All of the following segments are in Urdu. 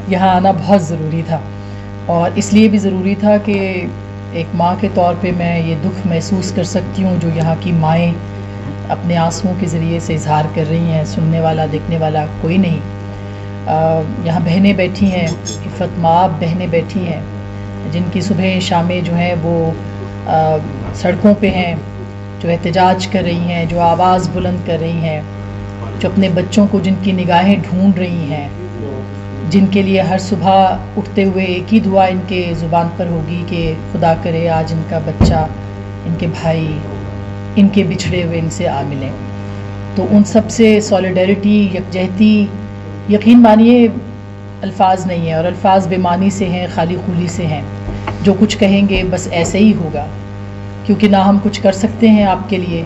یہاں آنا بہت ضروری تھا، اور اس لیے بھی ضروری تھا کہ ایک ماں کے طور پہ میں یہ دکھ محسوس کر سکتی ہوں جو یہاں کی مائیں اپنے آنسوؤں کے ذریعے سے اظہار کر رہی ہیں. سننے والا دیکھنے والا کوئی نہیں. یہاں بہنیں بیٹھی ہیں، عفت مآب بہنیں بیٹھی ہیں جن کی صبح شامیں جو ہیں وہ سڑکوں پہ ہیں، جو احتجاج کر رہی ہیں، جو آواز بلند کر رہی ہیں، جو اپنے بچوں کو جن کی نگاہیں ڈھونڈ رہی ہیں، جن کے لیے ہر صبح اٹھتے ہوئے ایک ہی دعا ان کے زبان پر ہوگی کہ خدا کرے آج ان کا بچہ، ان کے بھائی، ان کے بچھڑے ہوئے ان سے آ ملیں. تو ان سب سے سولیڈیرٹی، یکجہتی، یقین مانیے الفاظ نہیں ہیں، اور الفاظ بے معنی سے ہیں، خالی خولی سے ہیں. جو کچھ کہیں گے بس ایسے ہی ہوگا، کیونکہ نہ ہم کچھ کر سکتے ہیں آپ کے لیے،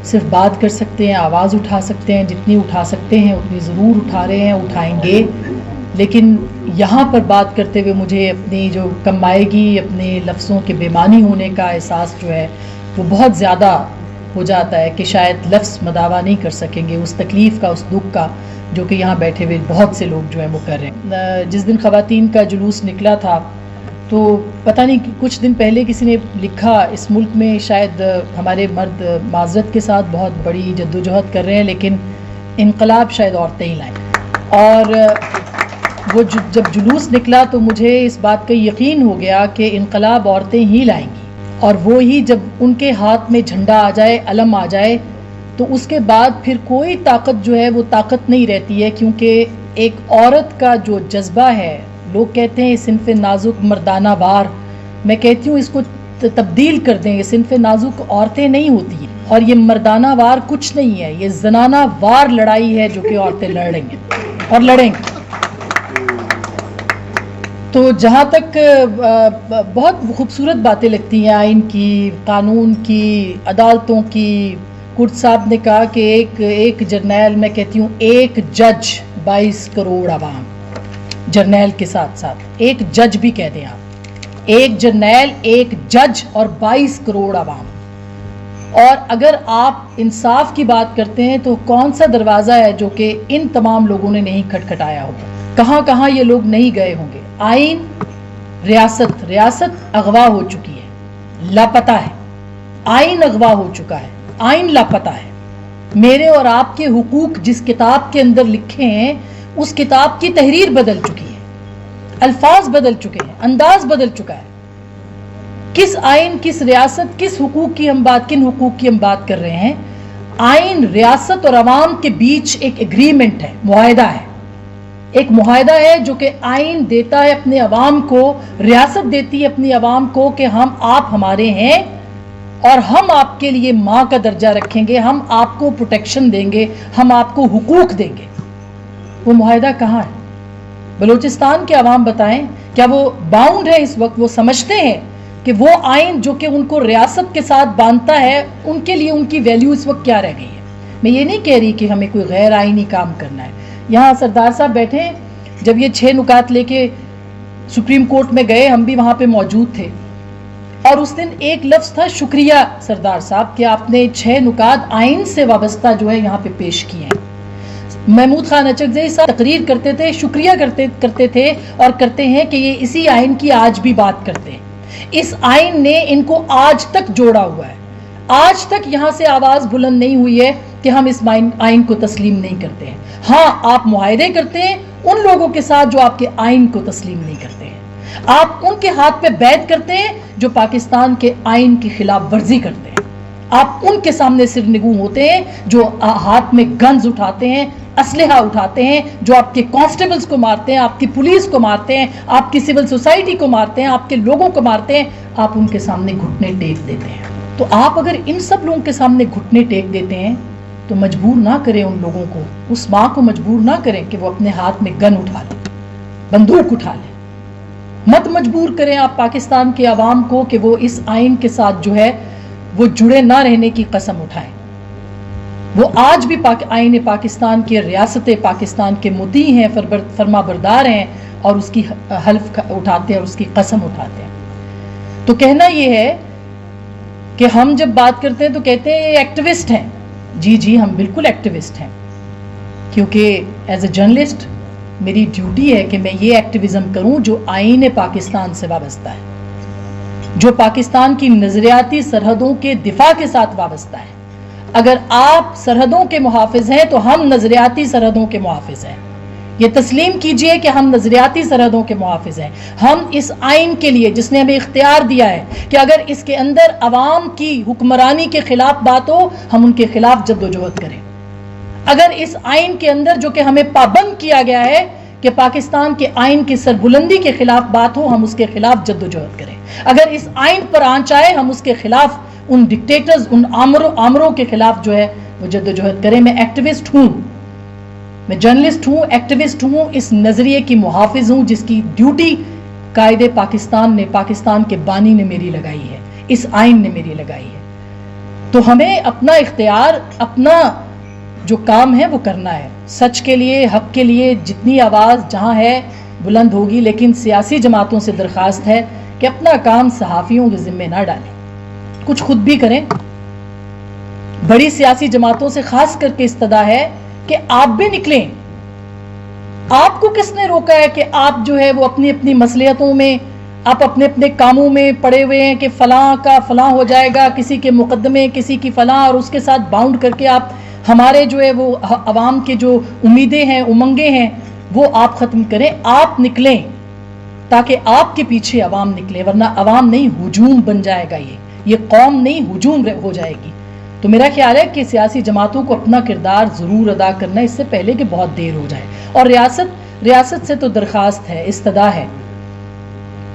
صرف بات کر سکتے ہیں، آواز اٹھا سکتے ہیں، جتنی اٹھا سکتے ہیں اتنی ضرور اٹھا رہے ہیں، اٹھائیں گے. لیکن یہاں پر بات کرتے ہوئے مجھے اپنی جو کمائیگی، اپنے لفظوں کے بے معنی ہونے کا احساس جو ہے وہ بہت زیادہ ہو جاتا ہے کہ شاید لفظ مداوا نہیں کر سکیں گے اس تکلیف کا، اس دکھ کا جو کہ یہاں بیٹھے ہوئے بہت سے لوگ جو ہیں وہ کر رہے ہیں. جس دن خواتین کا جلوس نکلا تھا تو پتہ نہیں کچھ دن پہلے کسی نے لکھا اس ملک میں شاید ہمارے مرد معذرت کے ساتھ بہت بڑی جدوجہد کر رہے ہیں لیکن انقلاب شاید عورتیں ہی لائیں. اور وہ جب جلوس نکلا تو مجھے اس بات کا یقین ہو گیا کہ انقلاب عورتیں ہی لائیں گی، اور وہ ہی جب ان کے ہاتھ میں جھنڈا آ جائے، علم آ جائے، تو اس کے بعد پھر کوئی طاقت جو ہے وہ طاقت نہیں رہتی ہے. کیونکہ ایک عورت کا جو جذبہ ہے، لوگ کہتے ہیں صنف نازک مردانہ وار، میں کہتی ہوں اس کو تبدیل کر دیں. یہ صنف نازک عورتیں نہیں ہوتی ہیں، اور یہ مردانہ وار کچھ نہیں ہے، یہ زنانہ وار لڑائی ہے جو کہ عورتیں لڑ رہی ہیں اور لڑیں گی. تو جہاں تک بہت خوبصورت باتیں لگتی ہیں آئین کی، قانون کی، عدالتوں کی. کرد صاحب نے کہا کہ ایک جرنیل، میں کہتی ہوں ایک جج 22 کروڑ عوام، جرنیل کے ساتھ ساتھ ایک جج بھی کہہ دیں آپ، ایک جرنیل، ایک جج اور 22 کروڑ عوام. اور اگر آپ انصاف کی بات کرتے ہیں تو کون سا دروازہ ہے جو کہ ان تمام لوگوں نے نہیں کھٹکھٹایا ہوگا؟ کہاں کہاں یہ لوگ نہیں گئے ہوں گے؟ آئین، ریاست اغوا ہو چکی ہے، لاپتہ ہے. آئین اغوا ہو چکا ہے، آئین لاپتہ ہے. میرے اور آپ کے حقوق جس کتاب کے اندر لکھے ہیں اس کتاب کی تحریر بدل چکی ہے، الفاظ بدل چکے ہیں، انداز بدل چکا ہے. کس آئین، کس ریاست، کس حقوق کی ہم بات، کن حقوق کی ہم بات کر رہے ہیں؟ آئین، ریاست اور عوام کے بیچ ایک ایگریمنٹ ہے، معاہدہ ہے. ایک معاہدہ ہے جو کہ آئین دیتا ہے اپنے عوام کو، ریاست دیتی ہے اپنی عوام کو کہ آپ ہمارے ہیں اور ہم آپ کے لیے ماں کا درجہ رکھیں گے، ہم آپ کو پروٹیکشن دیں گے، ہم آپ کو حقوق دیں گے. وہ معاہدہ کہاں ہے؟ بلوچستان کے عوام بتائیں، کیا وہ باؤنڈ ہے اس وقت؟ وہ سمجھتے ہیں کہ وہ آئین جو کہ ان کو ریاست کے ساتھ باندھتا ہے، ان کے لیے ان کی ویلیو اس وقت کیا رہ گئی ہے؟ میں یہ نہیں کہہ رہی کہ ہمیں کوئی غیر آئینی کام کرنا ہے. یہاں سردار صاحب بیٹھے ہیں، جب یہ 6 نکات لے کے سپریم کورٹ میں گئے ہم بھی وہاں پہ موجود تھے، اور اس دن ایک لفظ تھا شکریہ سردار صاحب کہ آپ نے 6 نکات آئین سے وابستہ جو ہے یہاں پہ پیش کیے ہیں. محمود خان اچکزئی صاحب تقریر کرتے تھے، شکریہ کرتے تھے اور کرتے ہیں کہ یہ اسی آئین کی آج بھی بات کرتے ہیں. اس آئین نے ان کو آج تک جوڑا ہوا ہے. آج تک یہاں سے آواز بلند نہیں ہوئی ہے کہ ہم اس آئین کو تسلیم نہیں کرتے ہیں. ہاں، آپ معاہدے کرتے ہیں ان لوگوں کے ساتھ جو آپ کے آئین کو تسلیم نہیں کرتے ہیں. آپ ان کے ہاتھ پہ بیعت کرتے ہیں جو پاکستان کے آئین کی خلاف ورزی کرتے ہیں. آپ ان کے سامنے سرنگوں ہوتے ہیں جو ہاتھ میں گنز اٹھاتے ہیں، اسلحہ اٹھاتے ہیں، جو آپ کے کانسٹیبلز کو مارتے ہیں، آپ کی پولیس کو مارتے ہیں، آپ کی سول سوسائٹی کو مارتے ہیں، آپ کے لوگوں کو مارتے ہیں. آپ ان کے سامنے گھٹنے ٹیک دیتے ہیں. تو آپ اگر ان سب لوگوں کے سامنے گھٹنے ٹیک دیتے ہیں تو مجبور نہ کریں ان لوگوں کو، اس ماں کو مجبور نہ کریں کہ وہ اپنے ہاتھ میں گن اٹھا لے، بندوق اٹھا لے. مت مجبور کریں آپ پاکستان کے عوام کو کہ وہ اس آئین کے ساتھ جو ہے وہ جڑے نہ رہنے کی قسم اٹھائیں. وہ آج بھی آئین پاکستان کے، ریاست پاکستان کے مطیع ہیں، فرما بردار ہیں اور اس کی حلف اٹھاتے ہیں اور اس کی قسم اٹھاتے ہیں. تو کہنا یہ ہے کہ ہم جب بات کرتے ہیں تو کہتے ہیں یہ ایکٹیوسٹ ہیں. جی ہم بالکل ایکٹیوسٹ ہیں، کیونکہ ایز اے جرنلسٹ میری ڈیوٹی ہے کہ میں یہ ایکٹیویزم کروں جو آئین پاکستان سے وابستہ ہے، جو پاکستان کی نظریاتی سرحدوں کے دفاع کے ساتھ وابستہ ہے۔ اگر آپ سرحدوں کے محافظ ہیں تو ہم نظریاتی سرحدوں کے محافظ ہیں۔ یہ تسلیم کیجئے کہ ہم نظریاتی سرحدوں کے محافظ ہیں۔ ہم اس آئین کے لیے جس نے ہمیں اختیار دیا ہے کہ اگر اس کے اندر عوام کی حکمرانی کے خلاف بات ہو ہم ان کے خلاف جد و جہد کریں۔ اگر اس آئین کے اندر جو کہ ہمیں پابند کیا گیا ہے کہ پاکستان کے آئین کی سربلندی کے خلاف بات ہو ہم اس کے خلاف جد و جہد کریں۔ اگر اس آئین پر آنچ آئے ہم اس کے خلاف، ان ڈکٹیٹرز، ان آمروں کے خلاف جو ہے وہ جد و جہد کریں۔ میں ایکٹیوسٹ ہوں، میں جرنلسٹ ہوں، ایکٹیوسٹ ہوں، اس نظریے کی محافظ ہوں جس کی ڈیوٹی قائد پاکستان نے، پاکستان کے بانی نے میری لگائی ہے، اس آئین نے میری لگائی ہے۔ تو ہمیں اپنا اختیار، اپنا جو کام ہے وہ کرنا ہے، سچ کے لیے، حق کے لیے جتنی آواز جہاں ہے بلند ہوگی، لیکن سیاسی جماعتوں سے درخواست ہے کہ اپنا کام صحافیوں کے ذمے نہ ڈالیں، کچھ خود بھی کریں۔ بڑی سیاسی جماعتوں سے خاص کر کے استدعا ہے کہ آپ بھی نکلیں۔ آپ کو کس نے روکا ہے کہ آپ جو ہے وہ اپنی اپنی مصلحتوں میں، آپ اپنے اپنے کاموں میں پڑے ہوئے ہیں کہ فلاں کا فلاں ہو جائے گا، کسی کے مقدمے، کسی کی فلاں، اور اس کے ساتھ باؤنڈ کر کے آپ ہمارے جو ہے وہ عوام کے جو امیدیں ہیں، امنگیں ہیں، وہ آپ ختم کریں۔ آپ نکلیں تاکہ آپ کے پیچھے عوام نکلے، ورنہ عوام نہیں ہجوم بن جائے گا، یہ قوم نہیں ہجوم ہو جائے گی۔ تو میرا خیال ہے کہ سیاسی جماعتوں کو اپنا کردار ضرور ادا کرنا ہے اس سے پہلے کہ بہت دیر ہو جائے، اور ریاست سے تو درخواست ہے، استدعا ہے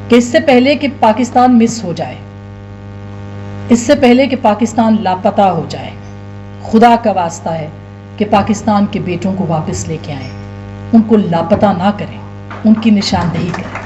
کہ اس سے پہلے کہ پاکستان مس ہو جائے، اس سے پہلے کہ پاکستان لاپتہ ہو جائے، خدا کا واسطہ ہے کہ پاکستان کے بیٹوں کو واپس لے کے آئیں، ان کو لاپتہ نہ کریں، ان کی نشاندہی کریں۔